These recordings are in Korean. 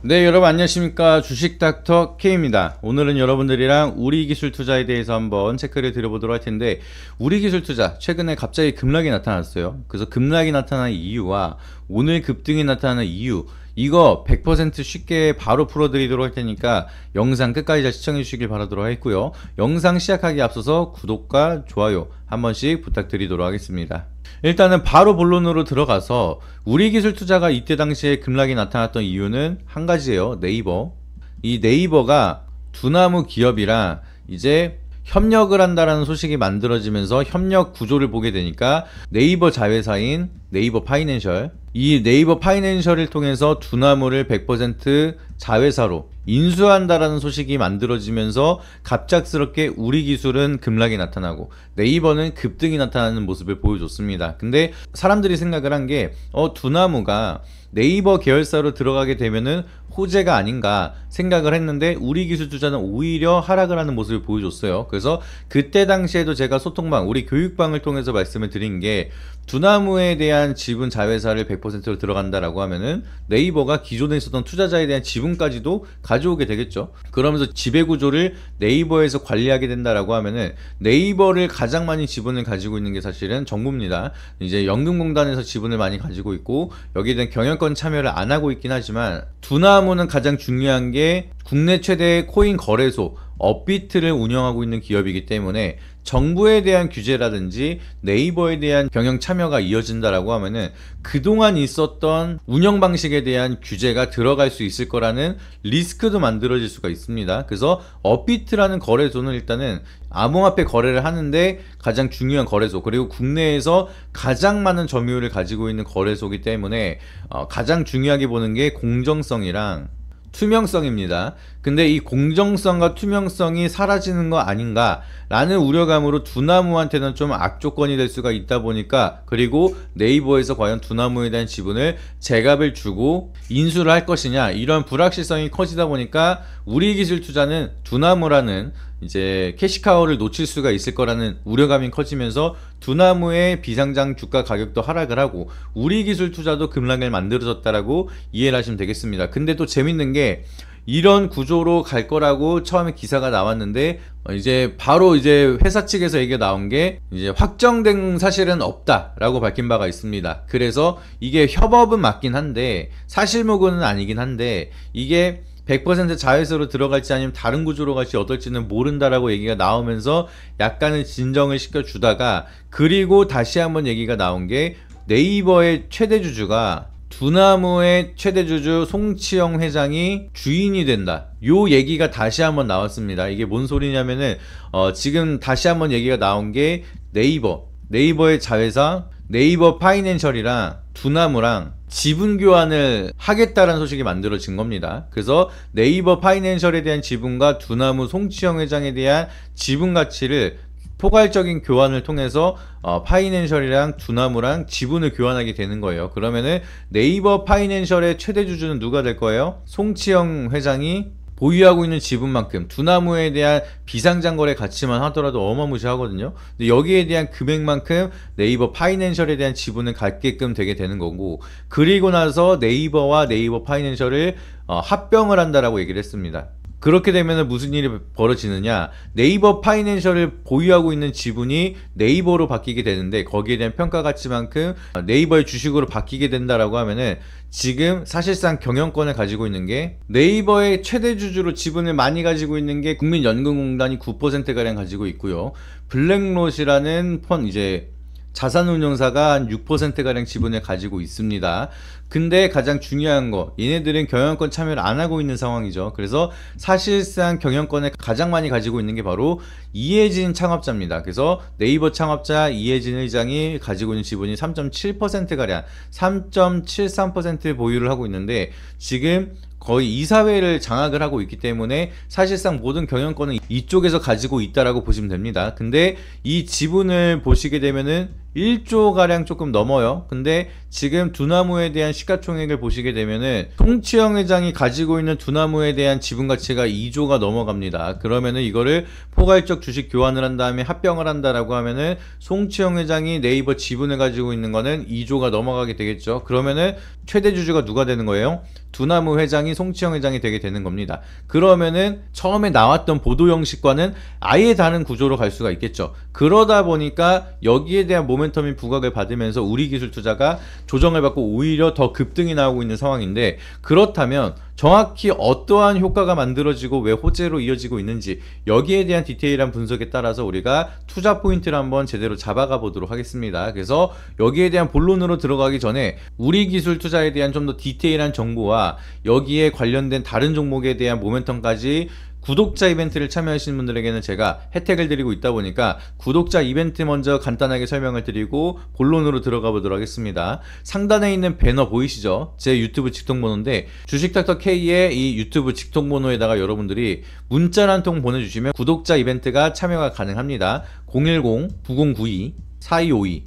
네, 여러분 안녕하십니까. 주식닥터 K입니다. 오늘은 여러분들이랑 우리기술투자에 대해서 한번 체크를 드려보도록 할 텐데, 우리기술투자 최근에 갑자기 급락이 나타났어요. 그래서 급락이 나타난 이유와 오늘 급등이 나타나는 이유, 이거 100% 쉽게 바로 풀어드리도록 할 테니까 영상 끝까지 잘 시청해 주시길 바라도록 하겠고요. 영상 시작하기 앞서서 구독과 좋아요 한 번씩 부탁드리도록 하겠습니다. 일단은 바로 본론으로 들어가서 우리기술투자가 이때 당시에 급락이 나타났던 이유는 한 가지예요. 네이버. 이 네이버가 두나무 기업이랑 이제 협력을 한다라는 소식이 만들어지면서 협력 구조를 보게 되니까 네이버 자회사인 네이버 파이낸셜, 이 네이버 파이낸셜을 통해서 두나무를 100% 자회사로 인수한다라는 소식이 만들어지면서 갑작스럽게 우리기술은 급락이 나타나고 네이버는 급등이 나타나는 모습을 보여줬습니다. 근데 사람들이 생각을 한 게 두나무가 네이버 계열사로 들어가게 되면은 호재가 아닌가 생각을 했는데 우리기술투자는 오히려 하락을 하는 모습을 보여줬어요. 그래서 그때 당시에도 제가 소통방, 우리 교육방을 통해서 말씀을 드린 게 두나무에 대한 지분 자회사를 100%로 들어간다라고 하면은 네이버가 기존에 있었던 투자자에 대한 지분까지도 가져오게 되겠죠. 그러면서 지배구조를 네이버에서 관리하게 된다라고 하면은 네이버를 가장 많이 지분을 가지고 있는 게 사실은 정부입니다. 이제 연금공단에서 지분을 많이 가지고 있고 여기에 대한 경영권 참여를 안 하고 있긴 하지만 두나무는 가장 중요한 게 국내 최대 코인 거래소 업비트를 운영하고 있는 기업이기 때문에 정부에 대한 규제라든지 네이버에 대한 경영 참여가 이어진다라고 하면은 그동안 있었던 운영 방식에 대한 규제가 들어갈 수 있을 거라는 리스크도 만들어질 수가 있습니다. 그래서 업비트라는 거래소는 일단은 암호화폐 거래를 하는데 가장 중요한 거래소, 그리고 국내에서 가장 많은 점유율을 가지고 있는 거래소이기 때문에 가장 중요하게 보는 게 공정성이랑 투명성입니다. 근데 이 공정성과 투명성이 사라지는 거 아닌가 라는 우려감으로 두나무한테는 좀 악조건이 될 수가 있다 보니까, 그리고 네이버에서 과연 두나무에 대한 지분을 제값을 주고 인수를 할 것이냐, 이런 불확실성이 커지다 보니까 우리기술투자는 두나무라는 이제 캐시카우를 놓칠 수가 있을 거라는 우려감이 커지면서 두나무의 비상장 주가 가격도 하락을 하고 우리기술투자도 급락을 만들어졌다라고 이해를 하시면 되겠습니다. 근데 또 재밌는 게 이런 구조로 갈 거라고 처음에 기사가 나왔는데 이제 바로 이제 회사 측에서 얘기가 나온 게 이제 확정된 사실은 없다라고 밝힌 바가 있습니다. 그래서 이게 협업은 맞긴 한데 사실무근은 아니긴 한데 이게 100% 자회사로 들어갈지 아니면 다른 구조로 갈지 어떨지는 모른다라고 얘기가 나오면서 약간은 진정을 시켜주다가, 그리고 다시 한번 얘기가 나온 게 네이버의 최대 주주가 두나무의 최대 주주 송치영 회장이 주인이 된다, 요 얘기가 다시 한번 나왔습니다. 이게 뭔 소리냐면은 지금 다시 한번 얘기가 나온 게 네이버의 자회사 네이버 파이낸셜이랑 두나무랑 지분 교환을 하겠다라는 소식이 만들어진 겁니다. 그래서 네이버 파이낸셜에 대한 지분과 두나무 송치영 회장에 대한 지분 가치를 포괄적인 교환을 통해서 파이낸셜이랑 두나무랑 지분을 교환하게 되는 거예요. 그러면은 네이버 파이낸셜의 최대 주주는 누가 될 거예요? 송치영 회장이 보유하고 있는 지분만큼 두나무에 대한 비상장 거래 가치만 하더라도 어마무시하거든요. 근데 여기에 대한 금액만큼 네이버 파이낸셜에 대한 지분을 갖게끔 되게 되는 거고, 그리고 나서 네이버와 네이버 파이낸셜을 합병을 한다라고 얘기를 했습니다. 그렇게 되면 무슨 일이 벌어지느냐, 네이버 파이낸셜을 보유하고 있는 지분이 네이버로 바뀌게 되는데 거기에 대한 평가 가치만큼 네이버의 주식으로 바뀌게 된다라고 하면은 지금 사실상 경영권을 가지고 있는 게 네이버의 최대 주주로 지분을 많이 가지고 있는 게 국민연금공단이 9%가량 가지고 있고요. 블랙롯이라는 이제 자산운용사가 한 6%가량 지분을 가지고 있습니다. 근데 가장 중요한 거, 얘네들은 경영권 참여를 안 하고 있는 상황이죠. 그래서 사실상 경영권을 가장 많이 가지고 있는 게 바로 이해진 창업자입니다. 그래서 네이버 창업자 이해진 회장이 가지고 있는 지분이 3.7%가량 3.73% 보유를 하고 있는데 지금 거의 이사회를 장악을 하고 있기 때문에 사실상 모든 경영권은 이쪽에서 가지고 있다라고 보시면 됩니다. 근데 이 지분을 보시게 되면은 1조 가량 조금 넘어요. 근데 지금 두나무에 대한 시가총액을 보시게 되면은 송치영 회장이 가지고 있는 두나무에 대한 지분 가치가 2조가 넘어갑니다. 그러면은 이거를 포괄적 주식 교환을 한 다음에 합병을 한다라고 하면은 송치영 회장이 네이버 지분을 가지고 있는 거는 2조가 넘어가게 되겠죠. 그러면은 최대 주주가 누가 되는 거예요? 두나무 회장이 송치영 회장이 되게 되는 겁니다. 그러면은 처음에 나왔던 보도 형식과는 아예 다른 구조로 갈 수가 있겠죠. 그러다 보니까 여기에 대한 모멘텀이 부각을 받으면서 우리기술투자가 조정을 받고 오히려 더 급등이 나오고 있는 상황인데, 그렇다면 정확히 어떠한 효과가 만들어지고 왜 호재로 이어지고 있는지, 여기에 대한 디테일한 분석에 따라서 우리가 투자 포인트를 한번 제대로 잡아가 보도록 하겠습니다. 그래서 여기에 대한 본론으로 들어가기 전에 우리기술투자에 대한 좀 더 디테일한 정보와 여기에 관련된 다른 종목에 대한 모멘텀까지 구독자 이벤트를 참여하시는 분들에게는 제가 혜택을 드리고 있다 보니까 구독자 이벤트 먼저 간단하게 설명을 드리고 본론으로 들어가 보도록 하겠습니다. 상단에 있는 배너 보이시죠? 제 유튜브 직통번호인데, 주식닥터K의 이 유튜브 직통번호에다가 여러분들이 문자 한 통 보내주시면 구독자 이벤트가 참여가 가능합니다. 010-9092-4252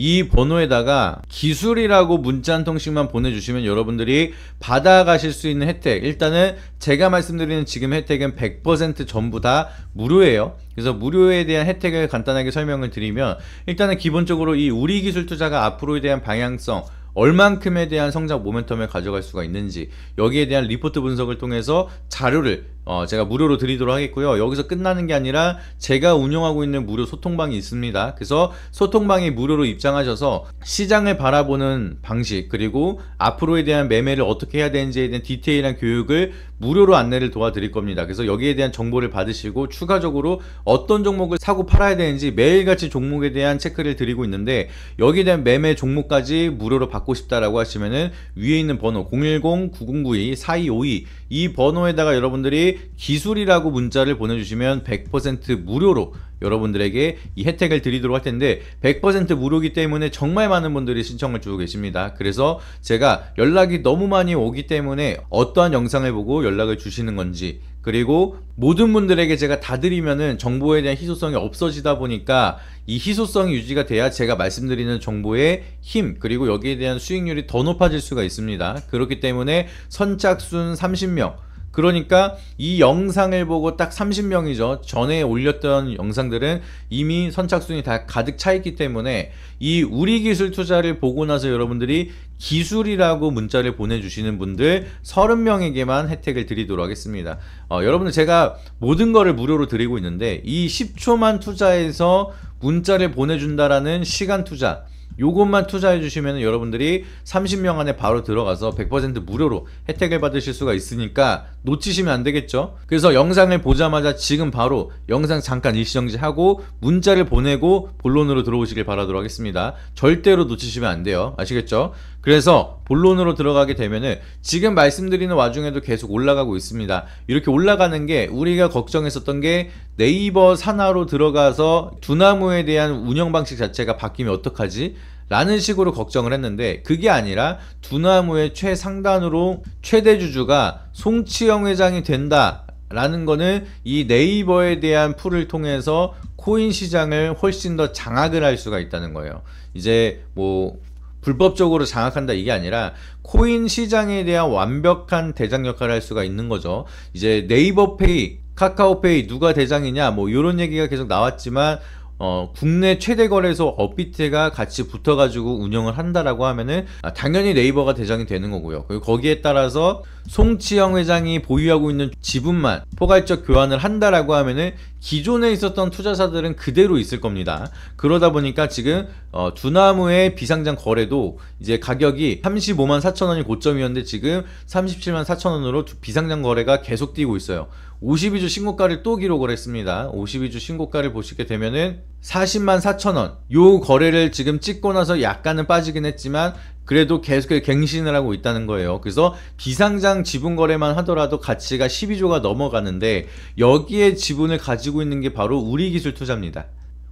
이 번호에다가 기술이라고 문자 한 통씩만 보내주시면 여러분들이 받아가실 수 있는 혜택, 일단은 제가 말씀드리는 지금 혜택은 100% 전부 다 무료예요. 그래서 무료에 대한 혜택을 간단하게 설명을 드리면, 일단은 기본적으로 이 우리기술투자가 앞으로에 대한 방향성, 얼만큼에 대한 성장 모멘텀을 가져갈 수가 있는지, 여기에 대한 리포트 분석을 통해서 자료를 제가 무료로 드리도록 하겠고요. 여기서 끝나는 게 아니라 제가 운영하고 있는 무료 소통방이 있습니다. 그래서 소통방에 무료로 입장하셔서 시장을 바라보는 방식, 그리고 앞으로에 대한 매매를 어떻게 해야 되는지에 대한 디테일한 교육을 무료로 안내를 도와드릴 겁니다. 그래서 여기에 대한 정보를 받으시고 추가적으로 어떤 종목을 사고 팔아야 되는지 매일같이 종목에 대한 체크를 드리고 있는데, 여기에 대한 매매 종목까지 무료로 받고 싶다라고 하시면은 위에 있는 번호 010-9092-4252 이 번호에다가 여러분들이 기술이라고 문자를 보내주시면 100% 무료로 여러분들에게 이 혜택을 드리도록 할 텐데, 100% 무료이기 때문에 정말 많은 분들이 신청을 주고 계십니다. 그래서 제가 연락이 너무 많이 오기 때문에 어떠한 영상을 보고 연락을 주시는 건지, 그리고 모든 분들에게 제가 다 드리면은 정보에 대한 희소성이 없어지다 보니까 이 희소성이 유지가 돼야 제가 말씀드리는 정보의 힘, 그리고 여기에 대한 수익률이 더 높아질 수가 있습니다. 그렇기 때문에 선착순 30명, 그러니까 이 영상을 보고 딱 30명이죠. 전에 올렸던 영상들은 이미 선착순이 다 가득 차 있기 때문에 이 우리기술투자를 보고 나서 여러분들이 기술이라고 문자를 보내주시는 분들 30명에게만 혜택을 드리도록 하겠습니다. 여러분들 제가 모든 거를 무료로 드리고 있는데, 이 10초만 투자해서 문자를 보내준다라는 시간 투자, 요것만 투자해 주시면 여러분들이 30명 안에 바로 들어가서 100% 무료로 혜택을 받으실 수가 있으니까 놓치시면 안 되겠죠. 그래서 영상을 보자마자 지금 바로 영상 잠깐 일시정지하고 문자를 보내고 본론으로 들어오시길 바라도록 하겠습니다. 절대로 놓치시면 안 돼요. 아시겠죠? 그래서 본론으로 들어가게 되면은 지금 말씀드리는 와중에도 계속 올라가고 있습니다. 이렇게 올라가는 게 우리가 걱정했었던 게 네이버 산하로 들어가서 두나무에 대한 운영 방식 자체가 바뀌면 어떡하지? 라는 식으로 걱정을 했는데, 그게 아니라 두나무의 최상단으로 최대 주주가 송치영 회장이 된다 라는 거는 이 네이버에 대한 풀을 통해서 코인 시장을 훨씬 더 장악을 할 수가 있다는 거예요. 이제 뭐 불법적으로 장악한다 이게 아니라 코인 시장에 대한 완벽한 대장 역할을 할 수가 있는 거죠. 이제 네이버페이, 카카오페이 누가 대장이냐 뭐 이런 얘기가 계속 나왔지만, 국내 최대 거래소 업비트가 같이 붙어가지고 운영을 한다라고 하면은 당연히 네이버가 대장이 되는 거고요. 그리고 거기에 따라서 송치영 회장이 보유하고 있는 지분만 포괄적 교환을 한다라고 하면은 기존에 있었던 투자사들은 그대로 있을 겁니다. 그러다 보니까 지금 두나무의 비상장 거래도 이제 가격이 35만 4천 원이 고점이었는데 지금 37만 4천 원으로 비상장 거래가 계속 뛰고 있어요. 52주 신고가를 또 기록을 했습니다. 52주 신고가를 보시게 되면은 40만 4천 원, 요 거래를 지금 찍고 나서 약간은 빠지긴 했지만 그래도 계속 갱신을 하고 있다는 거예요. 그래서 비상장 지분 거래만 하더라도 가치가 12조가 넘어가는데, 여기에 지분을 가지고 있는 게 바로 우리기술투자입니다.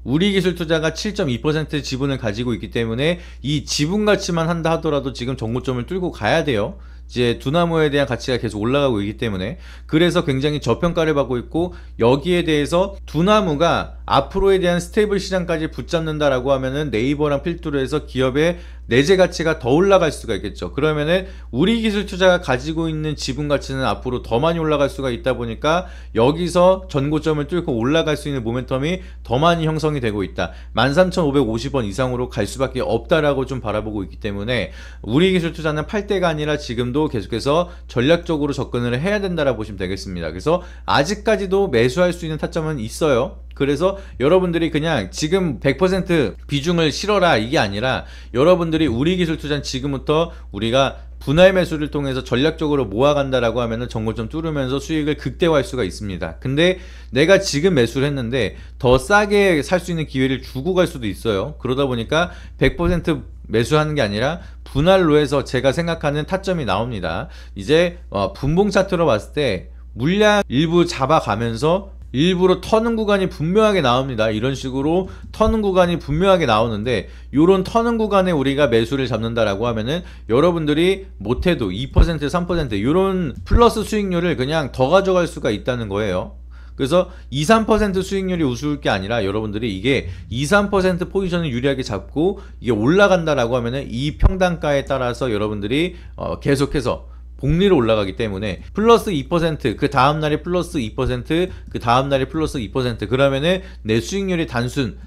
우리기술투자가 7.2% 지분을 가지고 있기 때문에 이 지분 가치만 한다 하더라도 지금 정고점을 뚫고 가야 돼요. 이제 두나무에 대한 가치가 계속 올라가고 있기 때문에. 그래서 굉장히 저평가를 받고 있고, 여기에 대해서 두나무가 앞으로에 대한 스테이블 시장까지 붙잡는다라고 하면은 네이버랑 필두로 해서 기업의 내재 가치가 더 올라갈 수가 있겠죠. 그러면은 우리기술투자가 가지고 있는 지분 가치는 앞으로 더 많이 올라갈 수가 있다 보니까 여기서 전고점을 뚫고 올라갈 수 있는 모멘텀이 더 많이 형성이 되고 있다. 13,550원 이상으로 갈 수밖에 없다라고 좀 바라보고 있기 때문에 우리기술투자는 팔 때가 아니라 지금도 계속해서 전략적으로 접근을 해야 된다라고 보시면 되겠습니다. 그래서 아직까지도 매수할 수 있는 타점은 있어요. 그래서 여러분들이 그냥 지금 100% 비중을 실어라 이게 아니라 여러분들이 우리기술투자는 지금부터 우리가 분할 매수를 통해서 전략적으로 모아간다라고 하면은 전고점 뚫으면서 수익을 극대화할 수가 있습니다. 근데 내가 지금 매수를 했는데 더 싸게 살 수 있는 기회를 주고 갈 수도 있어요. 그러다 보니까 100% 매수하는 게 아니라 분할로 해서 제가 생각하는 타점이 나옵니다. 이제 분봉 차트로 봤을 때 물량 일부 잡아가면서 일부러 터는 구간이 분명하게 나옵니다. 이런 식으로 터는 구간이 분명하게 나오는데 요런 터는 구간에 우리가 매수를 잡는다라고 하면은 여러분들이 못해도 2% 3% 요런 플러스 수익률을 그냥 더 가져갈 수가 있다는 거예요. 그래서 2, 3% 수익률이 우스울 게 아니라 여러분들이 이게 2, 3% 포지션을 유리하게 잡고 이게 올라간다라고 하면은 이 평단가에 따라서 여러분들이 계속해서 복리로 올라가기 때문에 플러스 2%, 그 다음날이 플러스 2%, 그 다음날이 플러스 2%, 그러면은 내 수익률이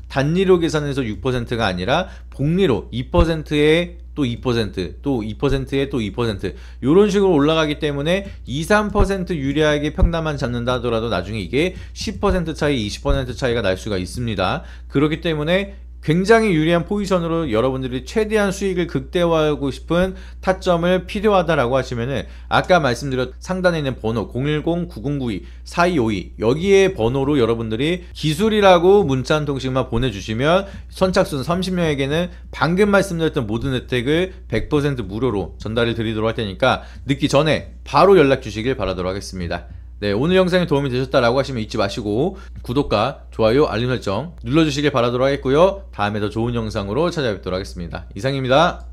단리로 계산해서 6%가 아니라 복리로 2%에 또 2%, 또 2%에 또 2% 이런 식으로 올라가기 때문에 2, 3% 유리하게 평단만 잡는다 하더라도 나중에 이게 10% 차이, 20% 차이가 날 수가 있습니다. 그렇기 때문에 굉장히 유리한 포지션으로 여러분들이 최대한 수익을 극대화하고 싶은 타점을 필요하다라고 하시면은 아까 말씀드렸 상단에 있는 번호 010-9092-4252 여기에 번호로 여러분들이 기술이라고 문자 한 통씩만 보내주시면 선착순 30명에게는 방금 말씀드렸던 모든 혜택을 100% 무료로 전달을 드리도록 할 테니까 늦기 전에 바로 연락 주시길 바라도록 하겠습니다. 네, 오늘 영상이 도움이 되셨다라고 하시면 잊지 마시고 구독과 좋아요, 알림 설정 눌러주시길 바라도록 하겠고요. 다음에 더 좋은 영상으로 찾아뵙도록 하겠습니다. 이상입니다.